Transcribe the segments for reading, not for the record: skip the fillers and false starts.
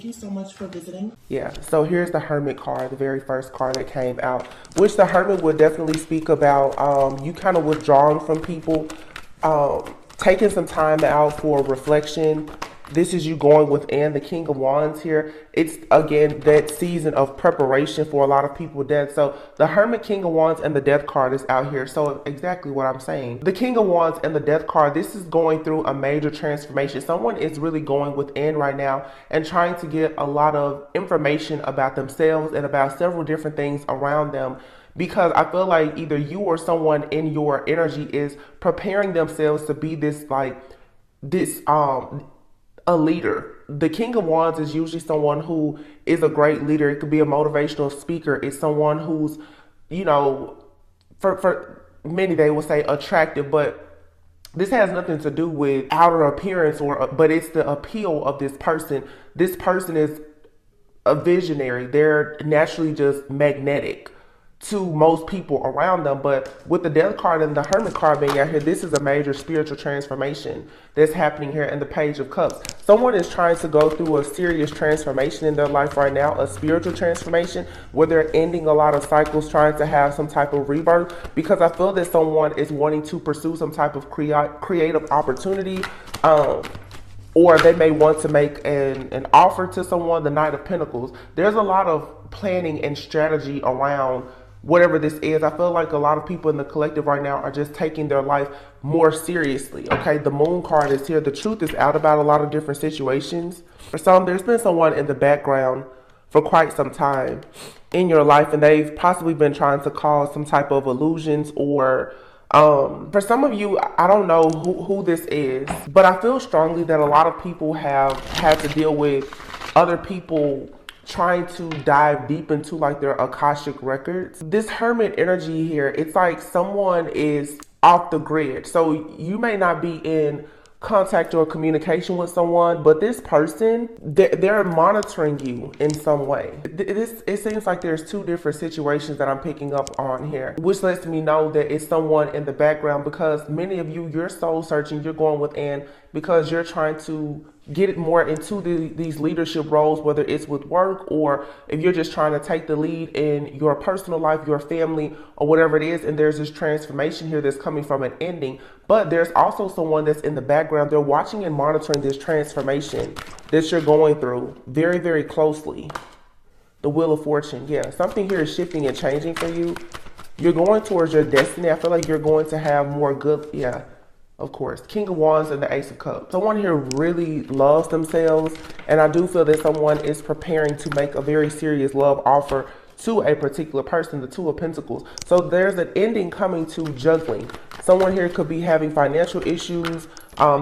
you so much for visiting. Yeah, so here's the Hermit card, the very first card that came out, which the Hermit would definitely speak about you kind of withdrawing from people, taking some time out for reflection. This is you going within. The King of Wands here. It's, again, that season of preparation for a lot of people with death. So the Hermit, King of Wands, and the Death card is out here. So exactly what I'm saying. The King of Wands and the Death card, this is going through a major transformation. Someone is really going within right now and trying to get a lot of information about themselves and about several different things around them. Because I feel like either you or someone in your energy is preparing themselves to be a leader. The King of Wands is usually someone who is a great leader. It could be a motivational speaker. It's someone who's, you know, for many they will say attractive, but this has nothing to do with outer appearance but it's the appeal of this person. This person is a visionary. They're naturally just magnetic to most people around them. But with the Death card and the Hermit card being out here, this is a major spiritual transformation that's happening here in the Page of Cups. Someone is trying to go through a serious transformation in their life right now, a spiritual transformation where they're ending a lot of cycles, trying to have some type of rebirth, because I feel that someone is wanting to pursue some type of creative opportunity, or they may want to make an offer to someone. The Knight of Pentacles. There's a lot of planning and strategy around whatever this is. I feel like a lot of people in the collective right now are just taking their life more seriously. Okay, the Moon card is here. The truth is out about a lot of different situations. For some, there's been someone in the background for quite some time in your life, and they've possibly been trying to cause some type of illusions, or for some of you, I don't know who this is, but I feel strongly that a lot of people have had to deal with other people trying to dive deep into like their Akashic records. This Hermit energy here, it's like someone is off the grid. So you may not be in contact or communication with someone, but this person, they're monitoring you in some way. It seems like there's two different situations that I'm picking up on here, which lets me know that it's someone in the background, because many of you, you're soul searching, you're going within because you're trying to get it more into these leadership roles, whether it's with work or if you're just trying to take the lead in your personal life, your family, or whatever it is. And there's this transformation here that's coming from an ending, but there's also someone that's in the background. They're watching and monitoring this transformation that you're going through very, very closely. The Wheel of Fortune. Yeah, something here is shifting and changing for you. You're going towards your destiny. I feel like you're going to have more good. Yeah. Of course, King of Wands and the Ace of Cups. Someone here really loves themselves, and I do feel that someone is preparing to make a very serious love offer to a particular person, the Two of Pentacles. So there's an ending coming to juggling. Someone here could be having financial issues.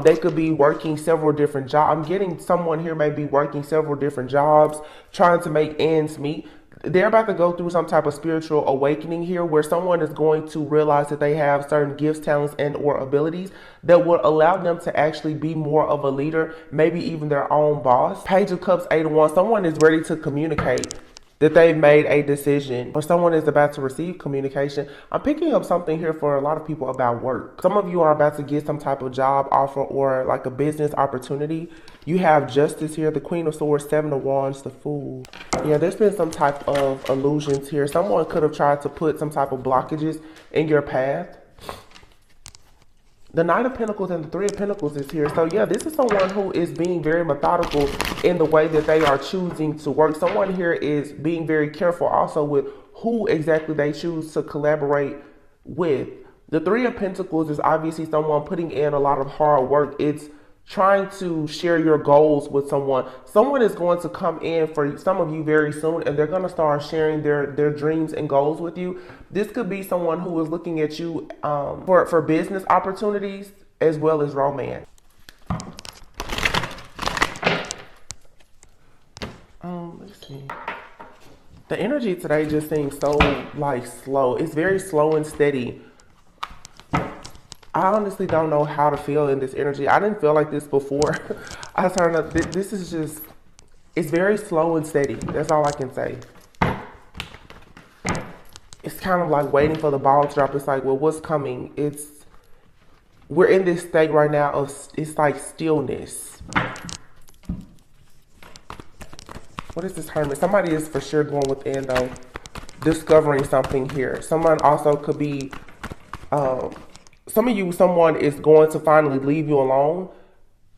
They could be working several different jobs. I'm getting someone here may be working several different jobs, trying to make ends meet. They're about to go through some type of spiritual awakening here, where someone is going to realize that they have certain gifts, talents, and or abilities that will allow them to actually be more of a leader, maybe even their own boss. Page of Cups, 8 of Wands. Someone is ready to communicate that they've made a decision, or someone is about to receive communication. I'm picking up something here for a lot of people about work. Some of you are about to get some type of job offer or like a business opportunity. You have Justice here, the Queen of Swords, 7 of Wands, the Fool. Yeah, there's been some type of illusions here. Someone could have tried to put some type of blockages in your path. The Knight of Pentacles and the Three of Pentacles is here. So yeah, this is someone who is being very methodical in the way that they are choosing to work. Someone here is being very careful also with who exactly they choose to collaborate with. The Three of Pentacles is obviously someone putting in a lot of hard work. It's trying to share your goals with someone. Someone is going to come in for some of you very soon, and they're going to start sharing their dreams and goals with you. This could be someone who is looking at you for business opportunities as well as romance. Let's see. The energy today just seems so like slow. It's very slow and steady. I honestly don't know how to feel in this energy. I didn't feel like this before. I turned up. This is just, it's very slow and steady. That's all I can say. It's kind of like waiting for the ball to drop. It's like, well, what's coming? We're in this state right now of, it's like stillness. What is this Hermit? Somebody is for sure going within though, discovering something here. Someone also could be, some of you, someone is going to finally leave you alone,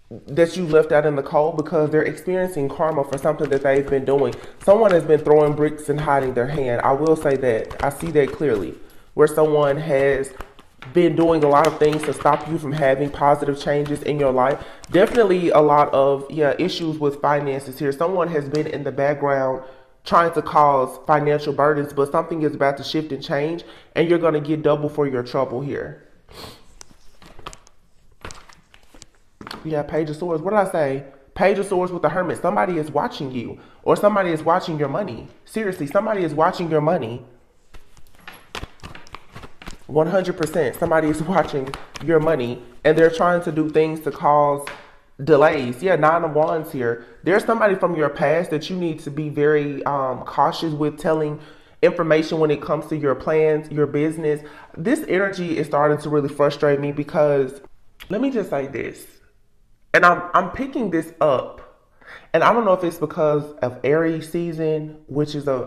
that you left out in the cold, because they're experiencing karma for something that they've been doing. Someone has been throwing bricks and hiding their hand. I will say that. I see that clearly. Where someone has been doing a lot of things to stop you from having positive changes in your life. Definitely a lot of issues with finances here. Someone has been in the background trying to cause financial burdens, but something is about to shift and change, and you're going to get double for your trouble here. Yeah, Page of Swords. What did I say? Page of Swords with the Hermit. Somebody is watching you, or somebody is watching your money. Seriously, somebody is watching your money. 100%. Somebody is watching your money, and they're trying to do things to cause delays. Yeah, Nine of Wands here. There's somebody from your past that you need to be very cautious with telling information when it comes to your plans, your business. This energy is starting to really frustrate me, because let me just say this. And I'm picking this up, and I don't know if it's because of Aries season, which is a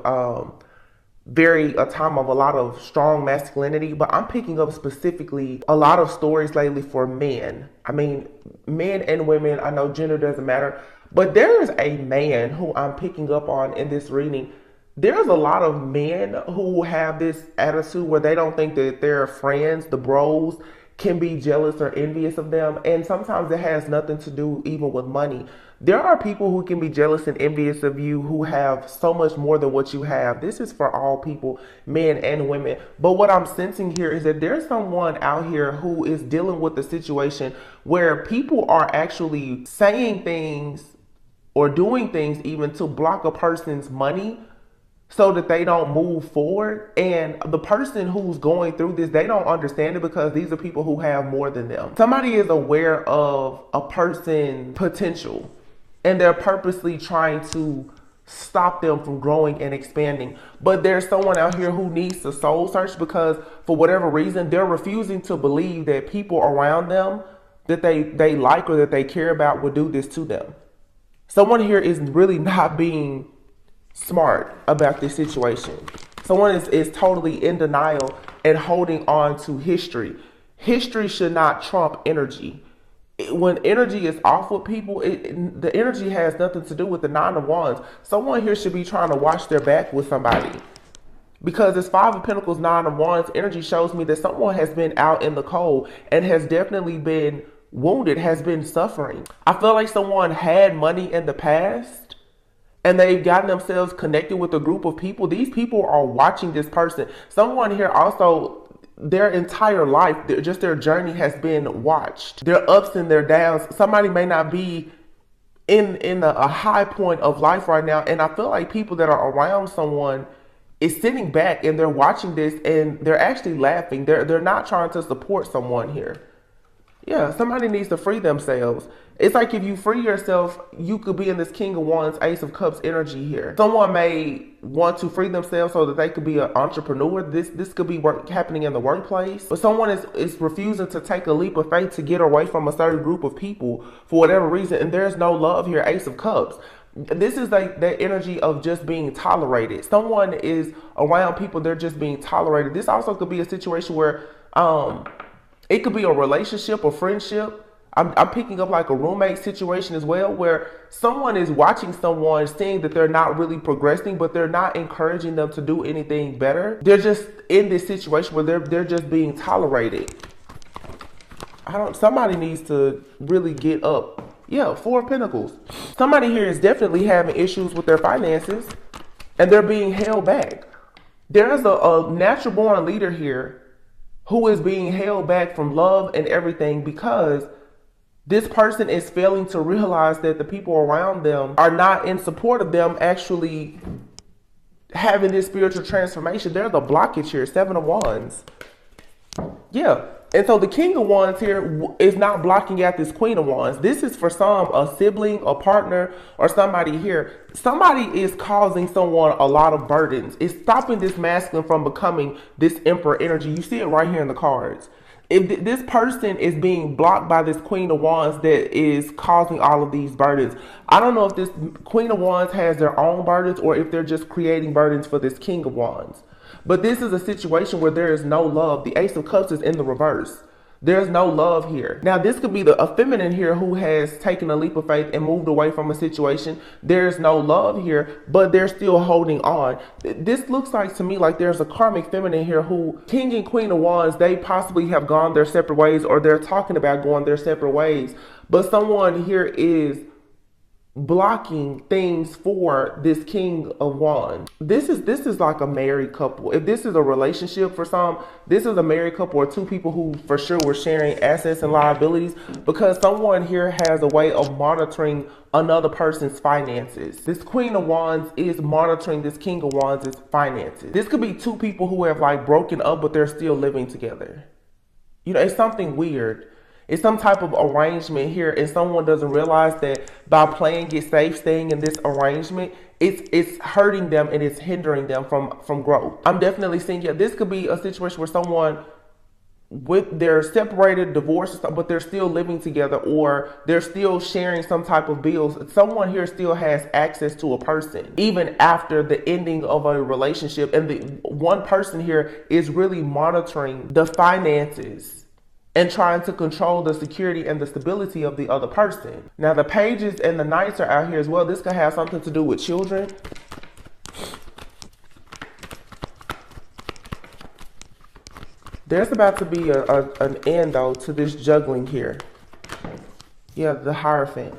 time of a lot of strong masculinity, but I'm picking up specifically a lot of stories lately for men. I mean, men and women, I know gender doesn't matter, but there is a man who I'm picking up on in this reading. There's a lot of men who have this attitude where they don't think that their friends, the bros, can be jealous or envious of them. And sometimes it has nothing to do even with money. There are people who can be jealous and envious of you who have so much more than what you have. This is for all people, men and women. But what I'm sensing here is that there's someone out here who is dealing with a situation where people are actually saying things or doing things even to block a person's money so that they don't move forward. And the person who's going through this, they don't understand it, because these are people who have more than them. Somebody is aware of a person's potential, and they're purposely trying to stop them from growing and expanding. But there's someone out here who needs to soul search, because for whatever reason, they're refusing to believe that people around them that they like or that they care about would do this to them. Someone here is really not being smart about this situation. Someone is totally in denial and holding on to history. History should not trump energy. When energy is off with people, the energy has nothing to do with the Nine of Wands. Someone here should be trying to watch their back with somebody, because it's Five of Pentacles, Nine of Wands energy shows me that someone has been out in the cold and has definitely been wounded, has been suffering. I feel like someone had money in the past, and they've gotten themselves connected with a group of people. These people are watching this person. Someone here also, their entire life, just their journey has been watched. Their ups and their downs. Somebody may not be in a high point of life right now. And I feel like people that are around someone is sitting back and they're watching this and they're actually laughing. They're not trying to support someone here. Yeah, somebody needs to free themselves. It's like if you free yourself, you could be in this King of Wands, Ace of Cups energy here. Someone may want to free themselves so that they could be an entrepreneur. This could be happening in the workplace. But someone is refusing to take a leap of faith to get away from a certain group of people for whatever reason. And there's no love here, Ace of Cups. This is like that energy of just being tolerated. Someone is around people, they're just being tolerated. This also could be a situation where it could be a relationship or friendship. I'm picking up like a roommate situation as well, where someone is watching someone, seeing that they're not really progressing, but they're not encouraging them to do anything better. They're just in this situation where they're just being tolerated. Somebody needs to really get up. Yeah, Four of Pentacles. Somebody here is definitely having issues with their finances and they're being held back. There's a natural born leader here who is being held back from love and everything, because this person is failing to realize that the people around them are not in support of them actually having this spiritual transformation. There's a blockage here, Seven of Wands. Yeah. And so the King of Wands here is not blocking out this Queen of Wands. This is for some, a sibling, a partner, or somebody here. Somebody is causing someone a lot of burdens. It's stopping this masculine from becoming this Emperor energy. You see it right here in the cards. if this person is being blocked by this Queen of Wands that is causing all of these burdens. I don't know if this Queen of Wands has their own burdens or if they're just creating burdens for this King of Wands. But this is a situation where there is no love. The Ace of Cups is in the reverse. There's no love here. Now, this could be a feminine here who has taken a leap of faith and moved away from a situation. There's no love here, but they're still holding on. This looks like to me like there's a karmic feminine here who, King and Queen of Wands, they possibly have gone their separate ways or they're talking about going their separate ways. But someone here is blocking things for this King of Wands. This is like a married couple. If this is a relationship for some, this is a married couple or two people who for sure were sharing assets and liabilities, because someone here has a way of monitoring another person's finances. This Queen of Wands is monitoring this King of Wands' finances. This could be two people who have like broken up, but they're still living together. You know, it's something weird. It's some type of arrangement here, and someone doesn't realize that by playing it safe, staying in this arrangement, it's hurting them and it's hindering them from growth. I'm definitely seeing, yeah, this could be a situation where someone they're separated, divorced, but they're still living together, or they're still sharing some type of bills. Someone here still has access to a person even after the ending of a relationship, and the one person here is really monitoring the finances and trying to control the security and the stability of the other person. Now, the pages and the knights are out here as well. This could have something to do with children. There's about to be an end, though, to this juggling here. Yeah, the Hierophant.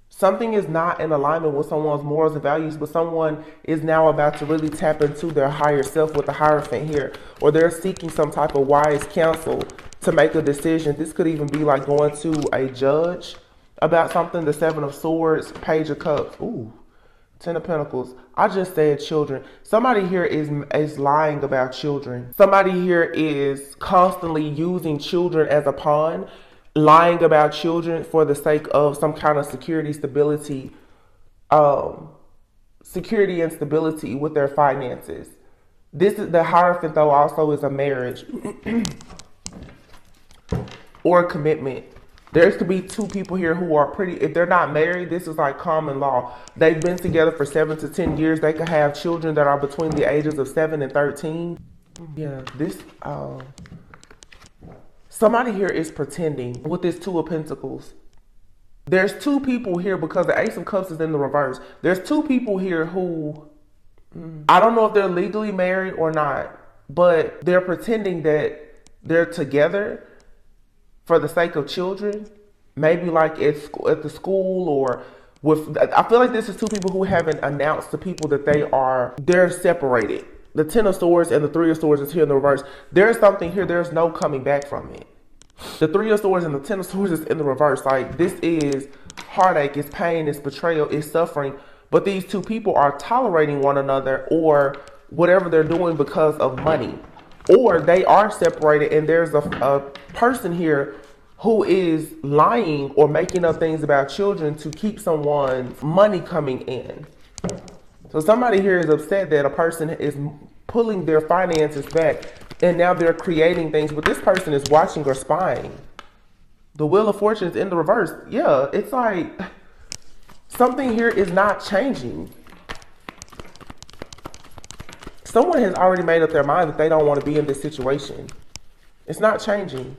Something is not in alignment with someone's morals and values, but someone is now about to really tap into their higher self with the Hierophant here. Or they're seeking some type of wise counsel to make a decision. This could even be like going to a judge about something. The Seven of Swords, Page of Cups, ooh, Ten of Pentacles. I just said children. Somebody here is lying about children. Somebody here is constantly using children as a pawn, lying about children for the sake of some kind of security, stability, security and stability with their finances. This is the Hierophant, though, also is a marriage or a commitment. There could be two people here who are if they're not married, this is like common law. They've been together for 7 to 10 years. They could have children that are between the ages of 7 and 13. Yeah, this, somebody here is pretending with this Two of Pentacles. There's two people here because the Ace of Cups is in the reverse. There's two people here who, I don't know if they're legally married or not, but they're pretending that they're together for the sake of children, maybe like at the school or with, I feel like this is two people who haven't announced to people that they're separated. The Ten of Swords and the Three of Swords is here in the reverse. There's something here, there's no coming back from it. The Three of Swords and the Ten of Swords is in the reverse. Like, this is heartache, it's pain, it's betrayal, it's suffering. But these two people are tolerating one another or whatever they're doing because of money. Or they are separated and there's a person here who is lying or making up things about children to keep someone's money coming in. So somebody here is upset that a person is pulling their finances back and now they're creating things, but this person is watching or spying. The Wheel of Fortune is in the reverse. Yeah, it's like something here is not changing. Someone has already made up their mind that they don't want to be in this situation. It's not changing.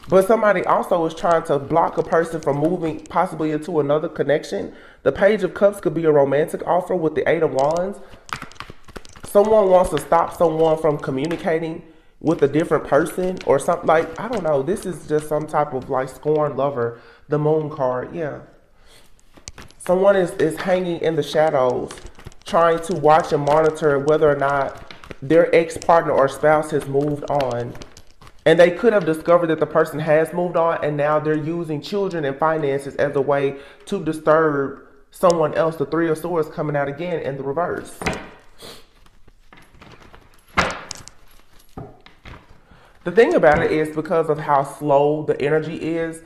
But somebody also is trying to block a person from moving possibly into another connection. The Page of Cups could be a romantic offer with the Eight of Wands. Someone wants to stop someone from communicating with a different person or something, like, I don't know. This is just some type of like scorned lover. The Moon card, yeah. Someone is hanging in the shadows, trying to watch and monitor whether or not their ex-partner or spouse has moved on. And they could have discovered that the person has moved on and now they're using children and finances as a way to disturb someone else. The Three of Swords coming out again in the reverse. The thing about it is, because of how slow the energy is,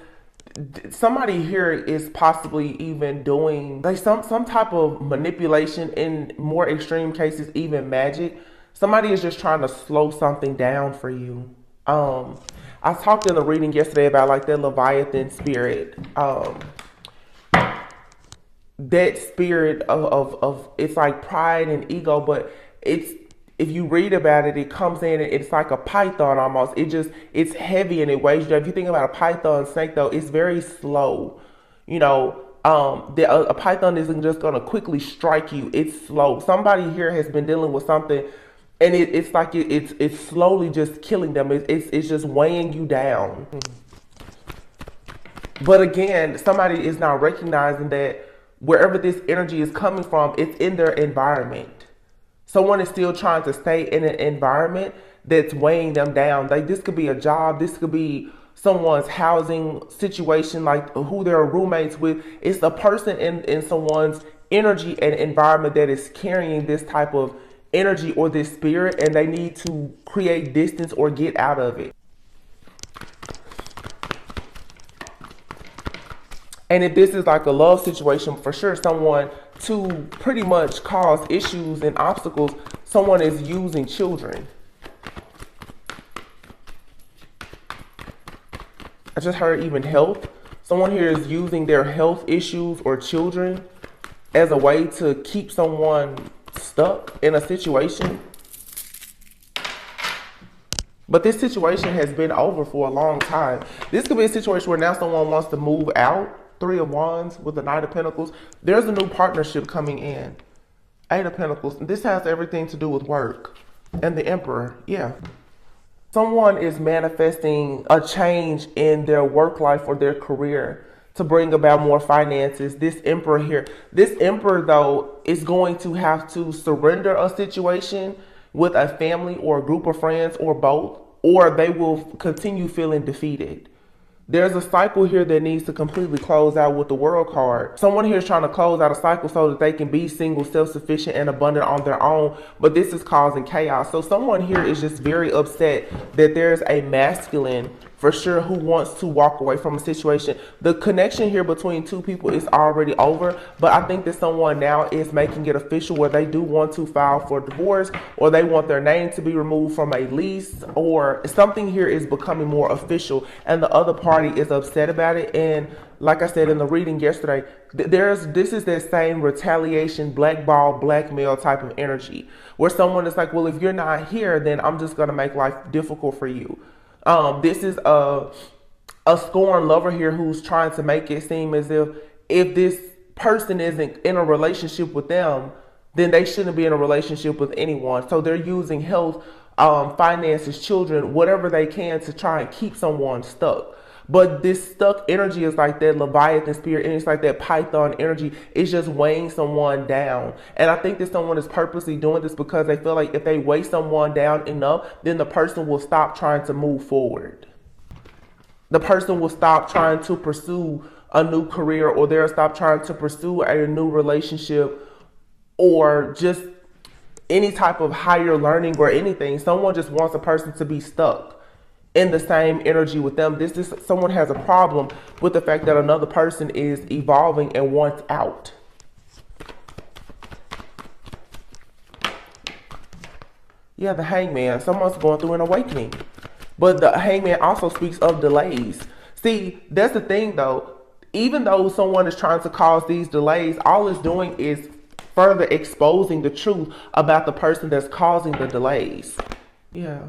somebody here is possibly even doing like some type of manipulation, in more extreme cases even magic. Somebody is just trying to slow something down for you. I I talked in the reading yesterday about like that Leviathan spirit. That spirit of it's like pride and ego, but it's, if you read about it, it comes in and it's like a python almost. It's heavy and it weighs you down. If you think about a python snake though, it's very slow. You know, a python isn't just gonna quickly strike you. It's slow. Somebody here has been dealing with something, and it's like it's slowly just killing them. It's just weighing you down. But again, somebody is now recognizing that wherever this energy is coming from, it's in their environment. Someone is still trying to stay in an environment that's weighing them down. Like this could be a job, this could be someone's housing situation, like who they're roommates with. It's a person in someone's energy and environment that is carrying this type of energy or this spirit, and they need to create distance or get out of it. And if this is like a love situation, for sure, someone to pretty much cause issues and obstacles, someone is using children. I just heard even health. Someone here is using their health issues or children as a way to keep someone stuck in a situation. But this situation has been over for a long time. This could be a situation where now someone wants to move out. Three of Wands with the Knight of Pentacles. There's a new partnership coming in. Eight of Pentacles. This has everything to do with work. And the Emperor, yeah. Someone is manifesting a change in their work life or their career to bring about more finances. This Emperor here. This Emperor, though, is going to have to surrender a situation with a family or a group of friends or both, or they will continue feeling defeated. There's a cycle here that needs to completely close out with the World card. Someone here is trying to close out a cycle so that they can be single, self-sufficient, and abundant on their own, but this is causing chaos. So someone here is just very upset that there's a masculine, for sure, who wants to walk away from a situation. The connection here between two people is already over, but I think that someone now is making it official where they do want to file for divorce, or they want their name to be removed from a lease, or something here is becoming more official, and the other party is upset about it. And like I said in the reading yesterday, this is that same retaliation, blackball, blackmail type of energy, where someone is like, well, if you're not here, then I'm just going to make life difficult for you. This is a scorned lover here who's trying to make it seem as if this person isn't in a relationship with them, then they shouldn't be in a relationship with anyone. So they're using health, finances, children, whatever they can to try and keep someone stuck. But this stuck energy is like that Leviathan spirit, and it's like that Python energy. It's just weighing someone down. And I think that someone is purposely doing this because they feel like if they weigh someone down enough, then the person will stop trying to move forward. The person will stop trying to pursue a new career, or they'll stop trying to pursue a new relationship, or just any type of higher learning or anything. Someone just wants a person to be stuck in the same energy with them. Someone has a problem with the fact that another person is evolving and wants out. Yeah, the Hangman. Someone's going through an awakening. But the Hangman also speaks of delays. See, that's the thing though. Even though someone is trying to cause these delays, all it's doing is further exposing the truth about the person that's causing the delays. Yeah.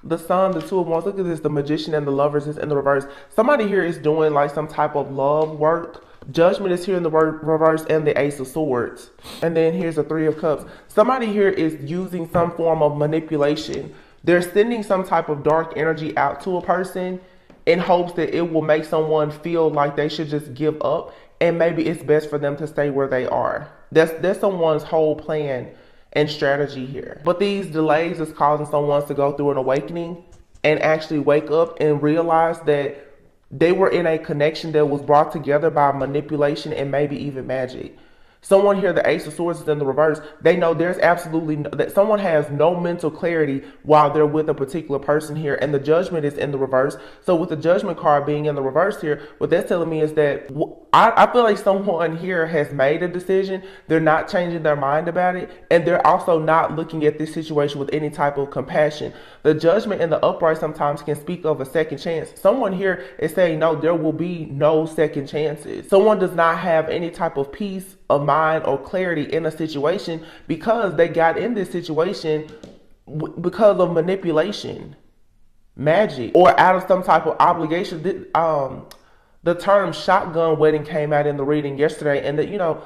The Sun, the Two of Wands. Look at this. The Magician and the Lovers is in the reverse. Somebody here is doing like some type of love work. Judgment is here in the reverse, and the Ace of Swords. And then here's the Three of Cups. Somebody here is using some form of manipulation. They're sending some type of dark energy out to a person in hopes that it will make someone feel like they should just give up, and maybe it's best for them to stay where they are. That's someone's whole plan and strategy here. But these delays is causing someone to go through an awakening and actually wake up and realize that they were in a connection that was brought together by manipulation and maybe even magic. Someone here, the Ace of Swords is in the reverse. They know there's absolutely that someone has no mental clarity while they're with a particular person here, and the Judgment is in the reverse. So with the Judgment card being in the reverse here, what that's telling me is that I feel like someone here has made a decision. They're not changing their mind about it, and they're also not looking at this situation with any type of compassion. The Judgment in the upright sometimes can speak of a second chance. Someone here is saying, no, there will be no second chances. Someone does not have any type of peace of mind or clarity in a situation because they got in this situation because of manipulation, magic, or out of some type of obligation. The term shotgun wedding came out in the reading yesterday, and that, you know,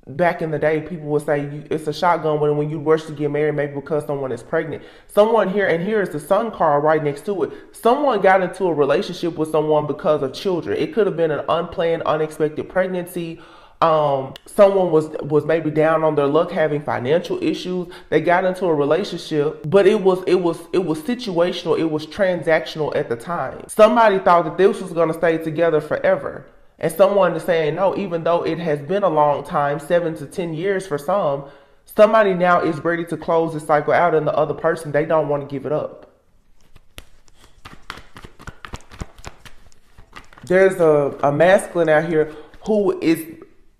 back in the day, people would say it's a shotgun wedding when you rush to get married, maybe because someone is pregnant. Someone here, and here is the Sun card right next to it. Someone got into a relationship with someone because of children. It could have been an unplanned, unexpected pregnancy. Someone was maybe down on their luck, having financial issues. They got into a relationship, but it was situational. It was transactional at the time. Somebody thought that this was going to stay together forever. And someone is saying, no, even though it has been a long time, 7 to 10 years for some, somebody now is ready to close this cycle out, and the other person, they don't want to give it up. There's a masculine out here who is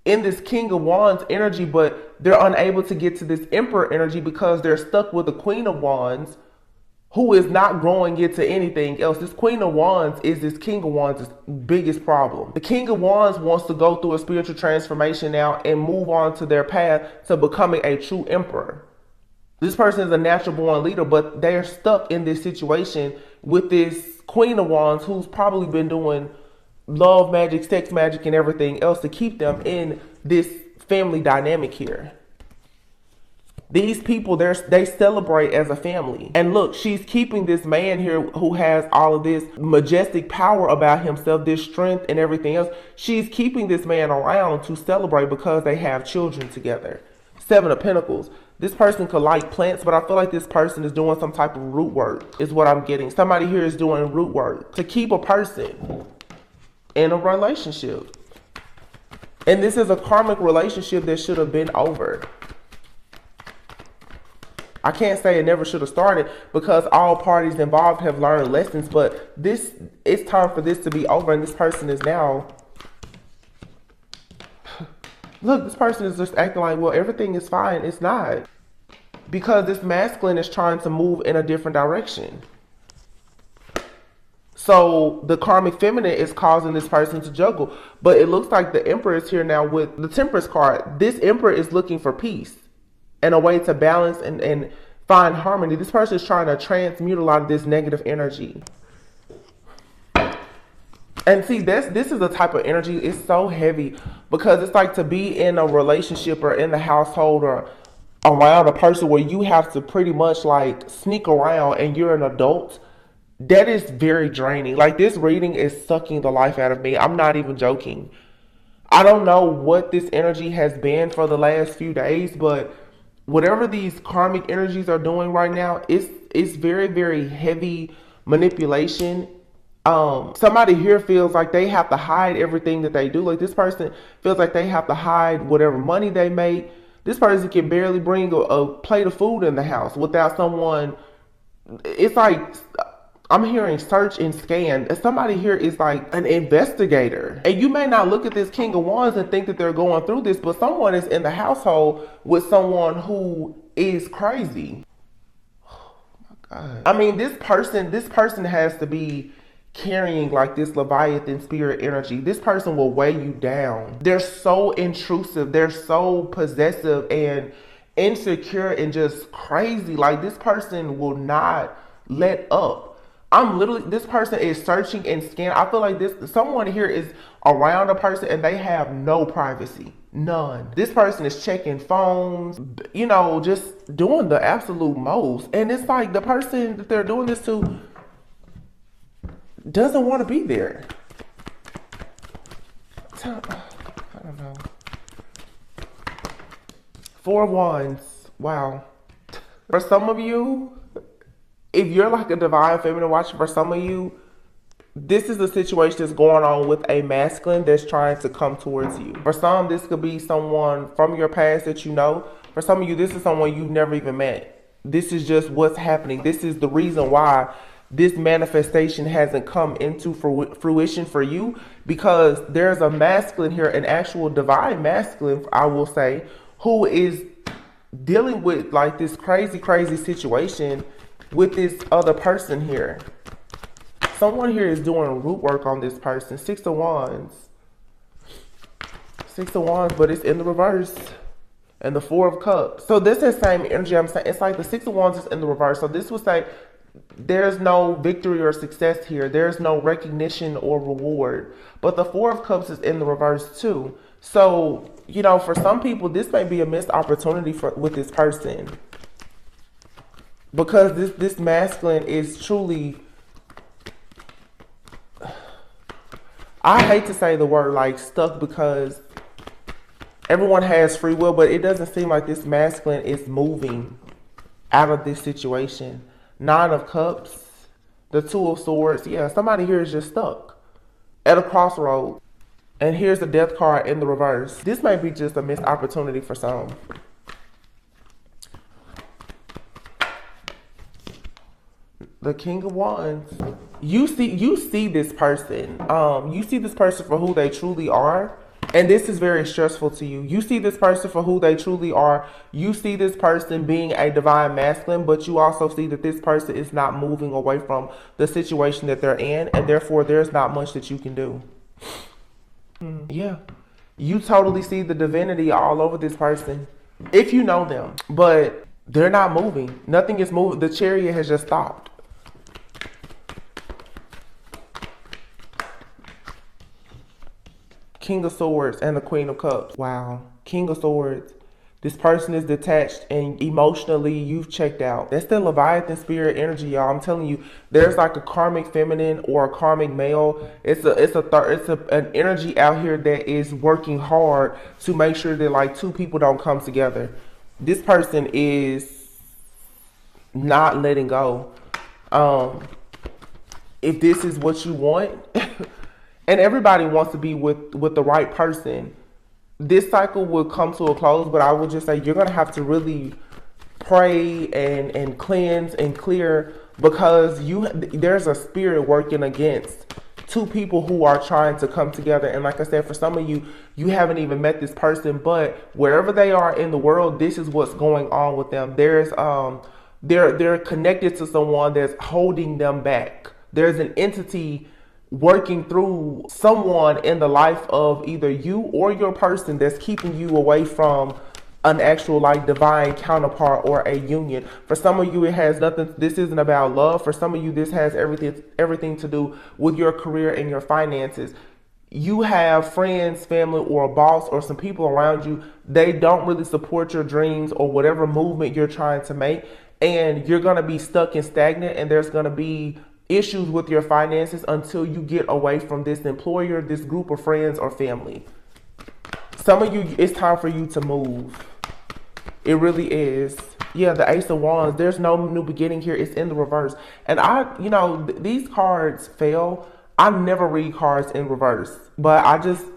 in this King of Wands energy, but they're unable to get to this Emperor energy because they're stuck with the Queen of Wands, who is not growing into anything else. This Queen of Wands is this King of Wands' biggest problem. The King of Wands wants to go through a spiritual transformation now and move on to their path to becoming a true emperor. This person is a natural born leader, but they're stuck in this situation with this Queen of Wands who's probably been doing love magic, sex magic, and everything else to keep them in this family dynamic here. These people, they celebrate as a family. And look, she's keeping this man here who has all of this majestic power about himself, this strength and everything else. She's keeping this man around to celebrate because they have children together. 7 of Pentacles. This person could like plants, but I feel like this person is doing some type of root work is what I'm getting. Somebody here is doing root work to keep a person in a relationship. And this is a karmic relationship that should have been over. I can't say it never should have started because all parties involved have learned lessons, but it's time for this to be over, and this person is now, look, this person is just acting like, well, everything is fine. It's not. Because this masculine is trying to move in a different direction. So the karmic feminine is causing this person to juggle. But it looks like the Emperor is here now with the Temperance card. This Emperor is looking for peace and a way to balance and find harmony. This person is trying to transmute a lot of this negative energy. And see, this is the type of energy, it's so heavy because it's like to be in a relationship or in the household or around a person where you have to pretty much like sneak around and you're an adult. That is very draining. Like, this reading is sucking the life out of me. I'm not even joking. I don't know what this energy has been for the last few days, but whatever these karmic energies are doing right now, it's very, very heavy manipulation. Somebody here feels like they have to hide everything that they do. Like, this person feels like they have to hide whatever money they make. This person can barely bring a plate of food in the house without someone. It's like, I'm hearing search and scan. Somebody here is like an investigator. And you may not look at this King of Wands and think that they're going through this, but someone is in the household with someone who is crazy. Oh my God. I mean, this person has to be carrying like this Leviathan spirit energy. This person will weigh you down. They're so intrusive. They're so possessive and insecure and just crazy. Like, this person will not let up. This person is searching and scanning. I feel like someone here is around a person and they have no privacy. None. This person is checking phones, you know, just doing the absolute most. And it's like the person that they're doing this to doesn't want to be there. I don't know. 4 of Wands. Wow. For some of you, if you're like a divine feminine watcher, for some of you, This is a situation that's going on with a masculine that's trying to come towards you. For some, this could be someone from your past that you know. For some of you, this is someone you've never even met. This is just what's happening. This is the reason why this manifestation hasn't come into fruition for you, because there's a masculine here, an actual divine masculine, I will say, who is dealing with like this crazy situation with this other person here. Someone here is doing root work on this person. Six of Wands. Six of Wands, but it's in the reverse. And the Four of Cups. So this is same energy I'm saying. It's like the Six of Wands is in the reverse. So this would say there's no victory or success here. There's no recognition or reward. But the Four of Cups is in the reverse too. So, you know, for some people, this may be a missed opportunity with this person. Because this masculine is truly... I hate to say the word like stuck, because everyone has free will, but it doesn't seem like this masculine is moving out of this situation. Nine of Cups, the Two of Swords. Yeah, somebody here is just stuck at a crossroad. And here's the Death card in the reverse. This may be just a missed opportunity for some. The King of Wands. You see this person. You see this person for who they truly are. And this is very stressful to you. You see this person for who they truly are. You see this person being a divine masculine, but you also see that this person is not moving away from the situation that they're in. And therefore, there's not much that you can do. Yeah. You totally see the divinity all over this person, if you know them. But they're not moving. Nothing is moving. The Chariot has just stopped. King of Swords and the Queen of Cups. Wow. King of Swords. This person is detached and emotionally you've checked out. That's the Leviathan spirit energy, y'all. I'm telling you, there's like a karmic feminine or a karmic male. It's an energy out here that is working hard to make sure that like two people don't come together. This person is not letting go. If this is what you want, and everybody wants to be with the right person, this cycle will come to a close, but I would just say you're going to have to really pray and cleanse and clear, because there's a spirit working against two people who are trying to come together. And like I said, for some of you, you haven't even met this person, but wherever they are in the world, this is what's going on with them. There's they're connected to someone that's holding them back. There's an entity working through someone in the life of either you or your person that's keeping you away from an actual like divine counterpart or a union. For some of you, it has nothing. This isn't about love. For some of you, this has everything to do with your career and your finances. You have friends, family, or a boss or some people around you. They don't really support your dreams or whatever movement you're trying to make. And you're going to be stuck and stagnant, and there's going to be issues with your finances until you get away from this employer, this group of friends or family. Some of you, it's time for you to move. It really is. Yeah, the Ace of Wands. There's no new beginning here. It's in the reverse. And these cards fail. I never read cards in reverse, but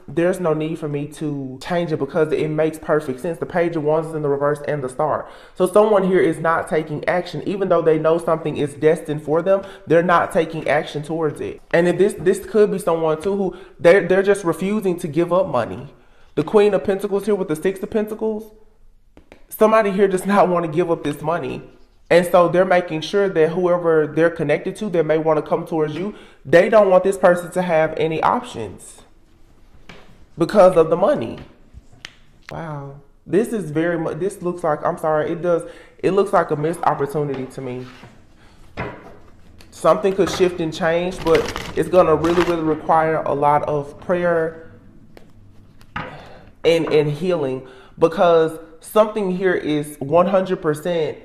there's no need for me to change it because it makes perfect sense. The Page of Wands is in the reverse and the Star. So someone here is not taking action. Even though they know something is destined for them, they're not taking action towards it. And if this could be someone too who they're just refusing to give up money. The Queen of Pentacles here with the Six of Pentacles. Somebody here does not want to give up this money. And so they're making sure that whoever they're connected to that may want to come towards you, they don't want this person to have any options because of the money. Wow. This is very much, this looks like, I'm sorry, it looks like a missed opportunity to me. Something could shift and change, but it's going to really require a lot of prayer and healing, because something here is 100%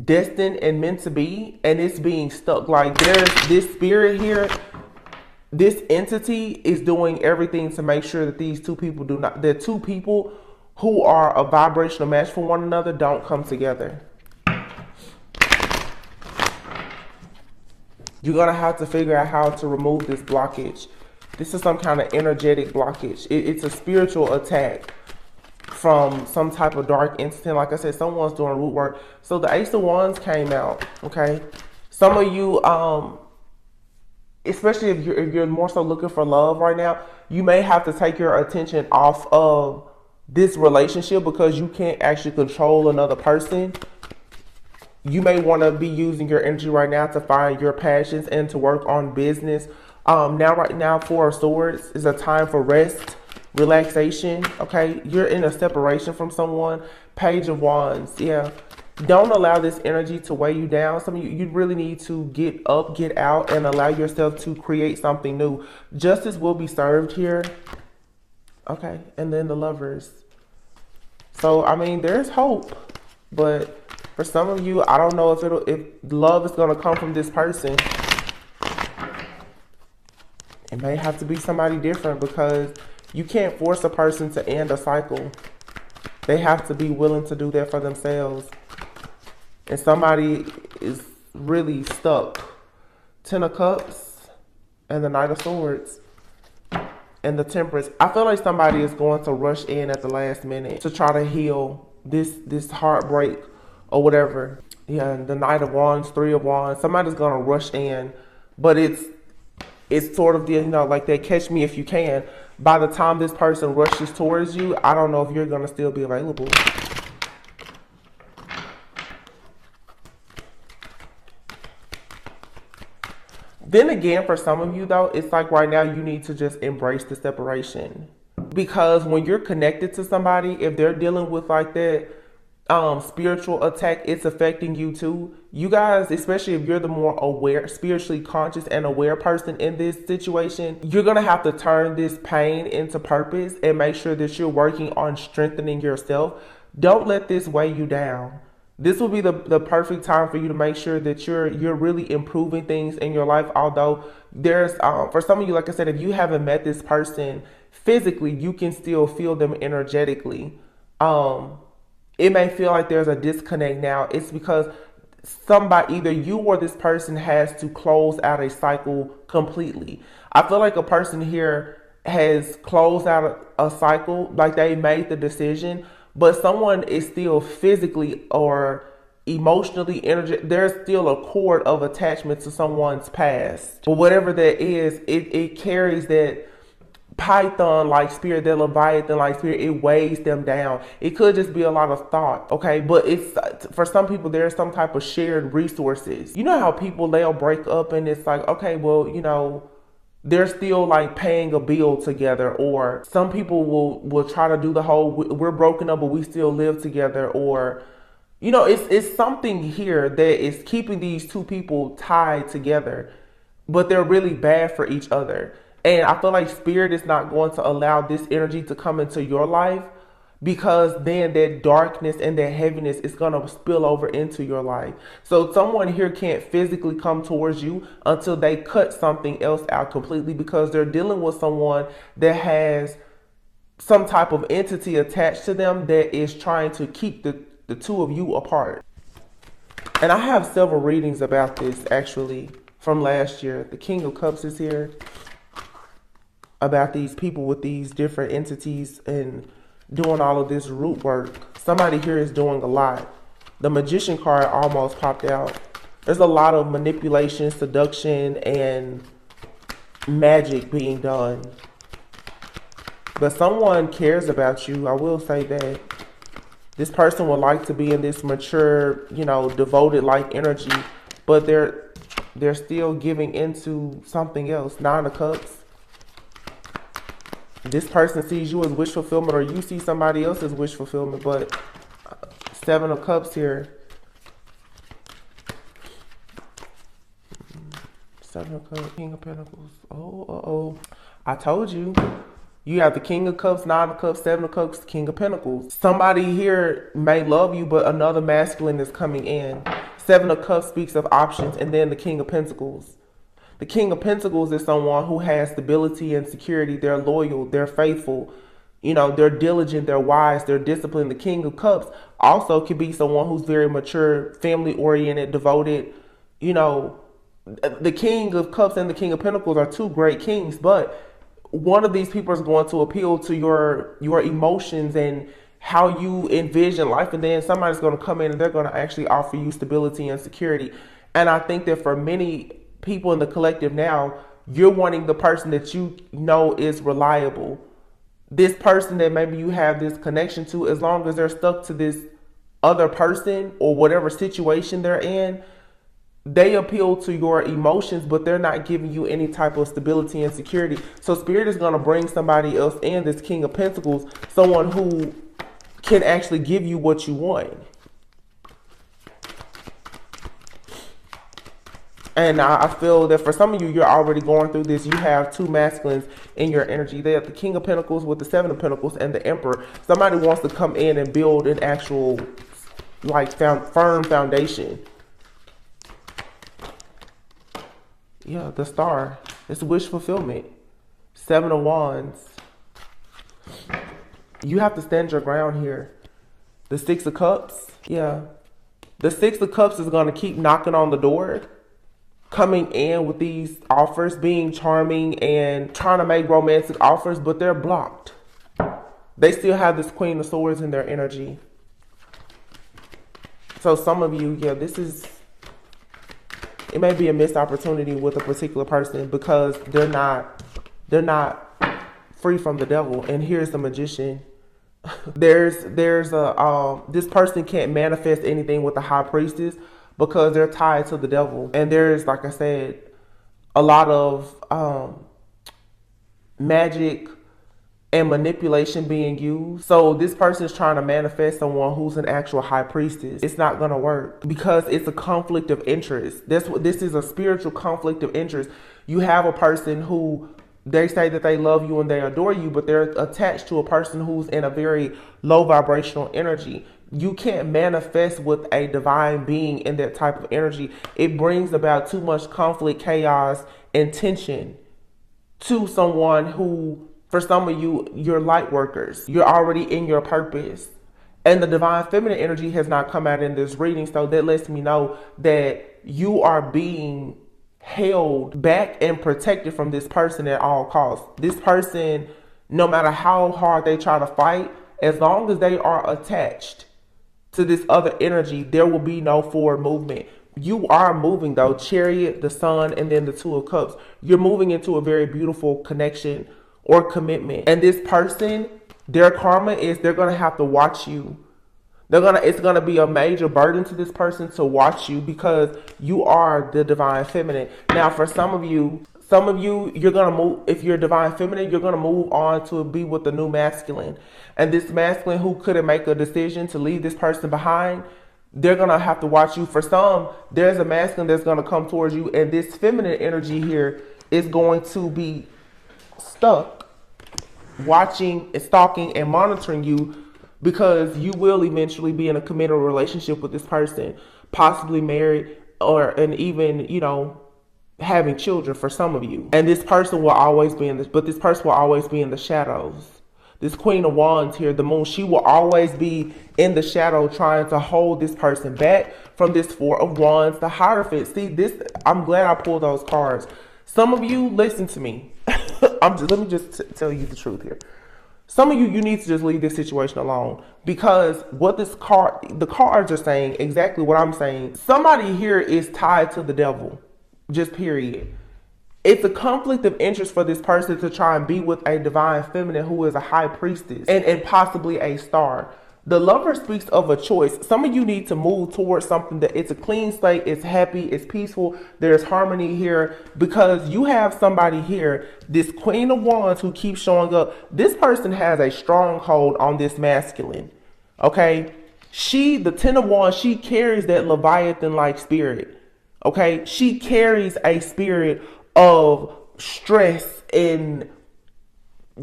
destined and meant to be, and it's being stuck. Like there's this spirit here, this entity is doing everything to make sure that these two people that two people who are a vibrational match for one another don't come together. You're going to have to figure out how to remove this blockage. This is some kind of energetic blockage. It's a spiritual attack from some type of dark entity. Like I said, someone's doing root work. So the Ace of Wands came out, okay? Some of you, especially if you're more so looking for love right now, you may have to take your attention off of this relationship because you can't actually control another person. You may want to be using your energy right now to find your passions and to work on business. Right now, Four of Swords is a time for rest, relaxation. Okay, you're in a separation from someone. Page of Wands, yeah. Don't allow this energy to weigh you down. Some of you really need to get up, get out, and allow yourself to create something new. Justice will be served here. Okay, and then the Lovers. So I mean, there's hope, but for some of you, I don't know if love is gonna come from this person. It may have to be somebody different because you can't force a person to end a cycle. They have to be willing to do that for themselves. And somebody is really stuck. Ten of Cups and the Knight of Swords and the Temperance. I feel like somebody is going to rush in at the last minute to try to heal this heartbreak or whatever. Yeah, and the Knight of Wands, Three of Wands. Somebody's going to rush in, but it's sort of the, like that catch me if you can. By the time this person rushes towards you, I don't know if you're going to still be available. Then again, for some of you though, it's like right now you need to just embrace the separation. Because when you're connected to somebody, if they're dealing with like that spiritual attack, it's affecting you too. You guys, especially if you're the more aware, spiritually conscious and aware person in this situation, you're going to have to turn this pain into purpose and make sure that you're working on strengthening yourself. Don't let this weigh you down. This will be the perfect time for you to make sure that you're really improving things in your life. Although there's, for some of you, like I said, if you haven't met this person physically, you can still feel them energetically. It may feel like there's a disconnect now. It's because somebody, either you or this person, has to close out a cycle completely. I feel like a person here has closed out a cycle, like they made the decision, but someone is still physically or emotionally energetic. There's still a cord of attachment to someone's past. But whatever that is, it carries that Python-like spirit, that Leviathan-like spirit. It weighs them down. It could just be a lot of thought, okay? But it's, for some people, there's some type of shared resources. You know how people, they'll break up and it's like, okay, well, they're still like paying a bill together, or some people will try to do the whole we're broken up but we still live together, or it's something here that is keeping these two people tied together, but they're really bad for each other. And I feel like spirit is not going to allow this energy to come into your life, because then that darkness and that heaviness is going to spill over into your life. So someone here can't physically come towards you until they cut something else out completely, because they're dealing with someone that has some type of entity attached to them that is trying to keep the two of you apart. And I have several readings about this actually from last year. The King of Cups is here, about these people with these different entities and doing all of this root work. Somebody here is doing a lot. The Magician card almost popped out. There's a lot of manipulation, seduction, and magic being done. But someone cares about you, I will say that. This person would like to be in this mature, devoted like energy, but they're still giving into something else. Nine of Cups. This person sees you as wish fulfillment, or you see somebody else as wish fulfillment, but Seven of Cups here. Seven of Cups, King of Pentacles. Oh. I told you. You have the King of Cups, Nine of Cups, Seven of Cups, King of Pentacles. Somebody here may love you, but another masculine is coming in. Seven of Cups speaks of options, and then the King of Pentacles. The King of Pentacles is someone who has stability and security. They're loyal, they're faithful, they're diligent, they're wise, they're disciplined. The King of Cups also could be someone who's very mature, family oriented, devoted, the King of Cups and the King of Pentacles are two great kings, but one of these people is going to appeal to your emotions and how you envision life, and then somebody's going to come in and they're going to actually offer you stability and security. And I think that for many people in the collective now, you're wanting the person that you know is reliable. This person that maybe you have this connection to, as long as they're stuck to this other person or whatever situation they're in, they appeal to your emotions, but they're not giving you any type of stability and security. So Spirit is going to bring somebody else in, this King of Pentacles, someone who can actually give you what you want. And I feel that for some of you, you're already going through this. You have two masculines in your energy. They have the King of Pentacles with the Seven of Pentacles and the Emperor. Somebody wants to come in and build an actual, like, firm foundation. Yeah, the Star. It's wish fulfillment. Seven of Wands. You have to stand your ground here. The Six of Cups. Yeah. The Six of Cups is going to keep knocking on the door, coming in with these offers, being charming and trying to make romantic offers, but they're blocked. They still have this Queen of Swords in their energy. So some of you, yeah, it may be a missed opportunity with a particular person because they're not free from the devil. And here's the Magician. This person can't manifest anything with the High Priestess because they're tied to the devil. And there's, like I said, a lot of magic and manipulation being used. So this person is trying to manifest someone who's an actual high priestess. It's not going to work because it's a conflict of interest. This is a spiritual conflict of interest. You have a person who they say that they love you and they adore you, but they're attached to a person who's in a very low vibrational energy. You can't manifest with a divine being in that type of energy. It brings about too much conflict, chaos, and tension to someone who, for some of you, you're light workers. You're already in your purpose. And the divine feminine energy has not come out in this reading. So that lets me know that you are being held back and protected from this person at all costs. This person, no matter how hard they try to fight, as long as they are attached to this other energy, there will be no forward movement. You are moving though. Chariot, the Sun, and then the Two of Cups. You're moving into a very beautiful connection or commitment. And this person, their karma is they're going to have to watch you. It's going to be a major burden to this person to watch you because you are the divine feminine. Now, for some of you, you're going to move, if you're divine feminine, you're going to move on to be with the new masculine. And this masculine who couldn't make a decision to leave this person behind, they're going to have to watch you. For some, there's a masculine that's going to come towards you, and this feminine energy here is going to be stuck watching and stalking and monitoring you because you will eventually be in a committed relationship with this person, possibly married and even, having children for some of you. And this person will always be in this, but this person will always be in the shadows. This Queen of Wands here, the Moon, she will always be in the shadow trying to hold this person back from this Four of Wands, the Hierophant. See, I'm glad I pulled those cards. Some of you, listen to me. Let me just tell you the truth here. Some of you need to just leave this situation alone because what the cards are saying, exactly what I'm saying. Somebody here is tied to the devil, just period. It's a conflict of interest for this person to try and be with a divine feminine who is a high priestess and possibly a star. The Lover speaks of a choice. Some of you need to move towards something that it's a clean slate, it's happy, it's peaceful, there's harmony here because you have somebody here, this Queen of Wands who keeps showing up. This person has a stronghold on this masculine, okay? The Ten of Wands, she carries that Leviathan-like spirit, okay? She carries a spirit of stress and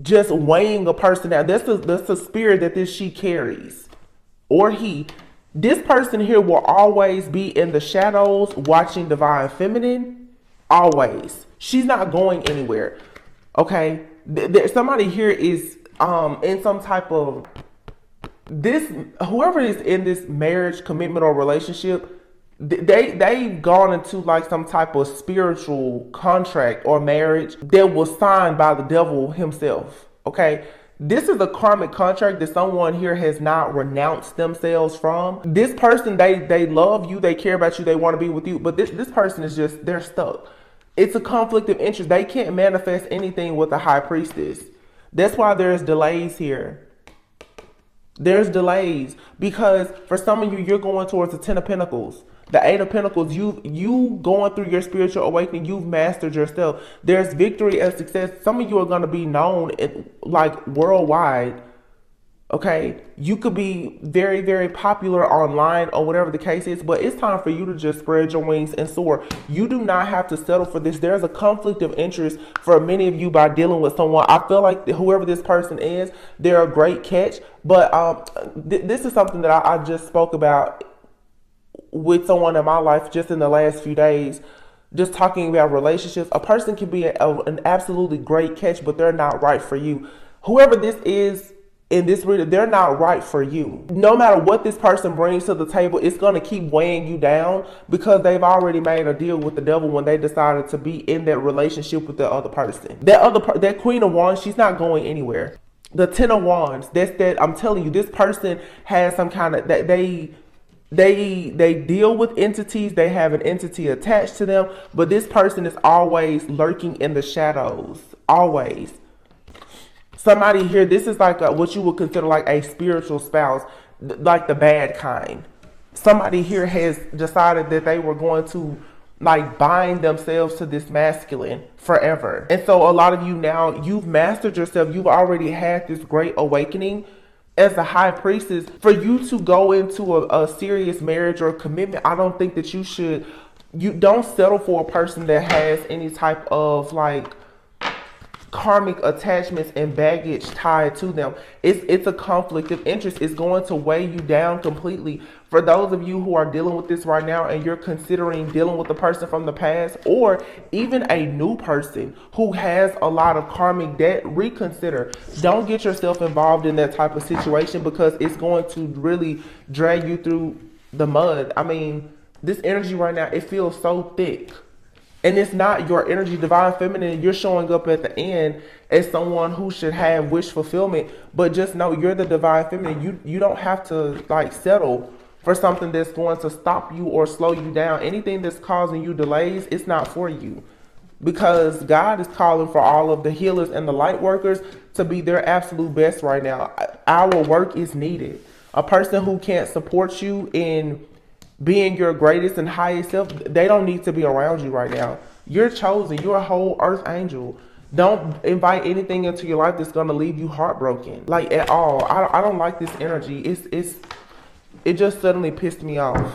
just weighing a person down. That's the spirit that she carries, or he. This person here will always be in the shadows watching divine feminine. Always. She's not going anywhere. Okay. Somebody here is in some type of whoever is in this marriage, commitment, or relationship, they've gone into like some type of spiritual contract or marriage that was signed by the devil himself. Okay, this is a karmic contract that someone here has not renounced themselves from. This person, they love you, they care about you, they want to be with you, but this person is just, they're stuck. It's a conflict of interest. They can't manifest anything with the high priestess. That's why there's delays here. There's delays because for some of you, you're going towards the 10 of Pentacles. The 8 of Pentacles, you going through your spiritual awakening, you've mastered yourself. There's victory and success. Some of you are going to be known like worldwide. Okay, you could be very, very popular online or whatever the case is, but it's time for you to just spread your wings and soar. You do not have to settle for this. There's a conflict of interest for many of you by dealing with someone. I feel like whoever this person is, they're a great catch, but this is something that I just spoke about with someone in my life just in the last few days, just talking about relationships. A person can be an absolutely great catch, but they're not right for you. Whoever this is in this reading, they're not right for you. No matter what this person brings to the table, it's going to keep weighing you down because they've already made a deal with the devil when they decided to be in that relationship with the other person. That Queen of Wands, she's not going anywhere. The 10 of Wands, that I'm telling you, this person has some kind of, that they deal with entities, they have an entity attached to them, but this person is always lurking in the shadows, always. Somebody here, this is like what you would consider like a spiritual spouse, like the bad kind. Somebody here has decided that they were going to like bind themselves to this masculine forever. And so a lot of you now, you've mastered yourself. You've already had this great awakening as the high priestess. For you to go into a serious marriage or commitment, I don't think that you don't settle for a person that has any type of like karmic attachments and baggage tied to them. It's a conflict of interest. It's going to weigh you down completely. For those of you who are dealing with this right now and you're considering dealing with the person from the past or even a new person who has a lot of karmic debt, reconsider. Don't get yourself involved in that type of situation because it's going to really drag you through the mud. I mean, this energy right now, it feels so thick. And it's not your energy, divine feminine. You're showing up at the end as someone who should have wish fulfillment. But just know you're the divine feminine. You don't have to like settle for something that's going to stop you or slow you down. Anything that's causing you delays, it's not for you. Because God is calling for all of the healers and the light workers to be their absolute best right now. Our work is needed. A person who can't support you in being your greatest and highest self, they don't need to be around you right now. You're chosen. You're a whole earth angel. Don't invite anything into your life that's going to leave you heartbroken, like at all. I don't like this energy. It just suddenly pissed me off.